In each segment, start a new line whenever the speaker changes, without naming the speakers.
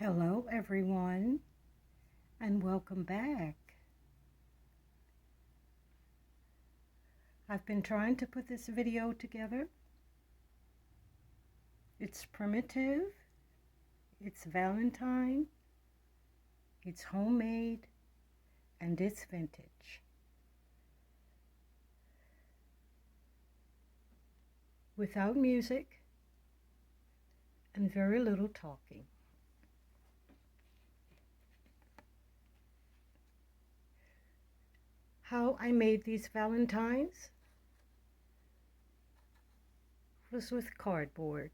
Hello everyone, and welcome back. I've been trying to put this video together. It's primitive, it's Valentine, it's homemade, and it's vintage. Without music and very little talking. How I made these Valentines was with cardboard.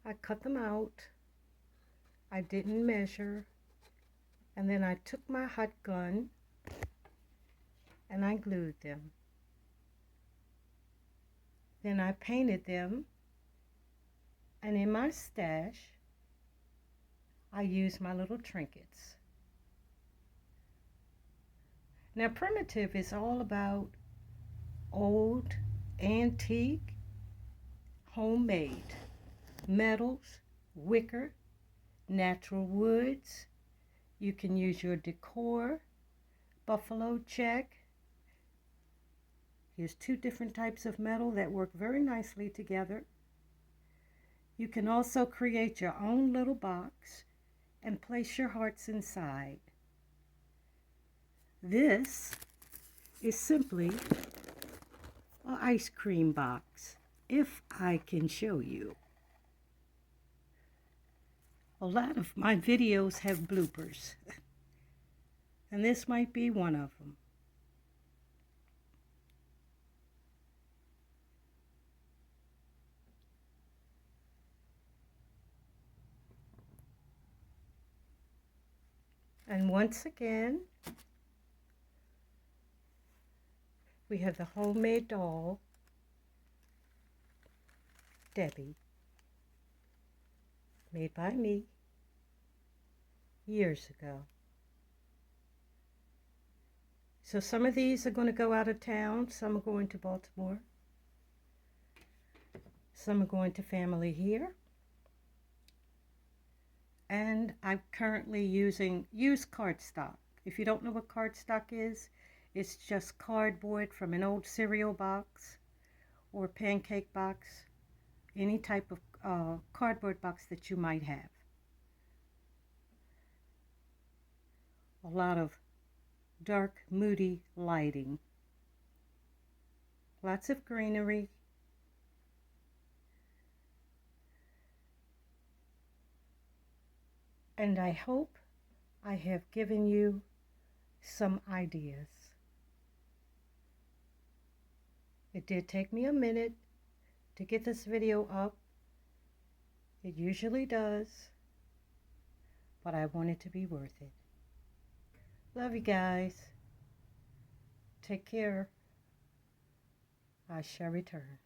I cut them out, I didn't measure, and then I took my hot gun and I glued them. Then I painted them, and in my stash I used my little trinkets. Now, primitive is all about old, antique, homemade, metals, wicker, natural woods. You can use your decor, buffalo check. Here's two different types of metal that work very nicely together. You can also create your own little box and place your hearts inside. This is simply an ice cream box, if I can show you. A lot of my videos have bloopers, and this might be one of them. And once again, we have the homemade doll, Debbie, made by me years ago. So some of these are going to go out of town, some are going to Baltimore, some are going to family here, and I'm currently using used cardstock. If you don't know what cardstock is, it's just cardboard from an old cereal box or pancake box, any type of cardboard box that you might have. A lot of dark, moody lighting. Lots of greenery. And I hope I have given you some ideas. It did take me a minute to get this video up. It usually does, but I want it to be worth it. Love you guys. Take care. I shall return.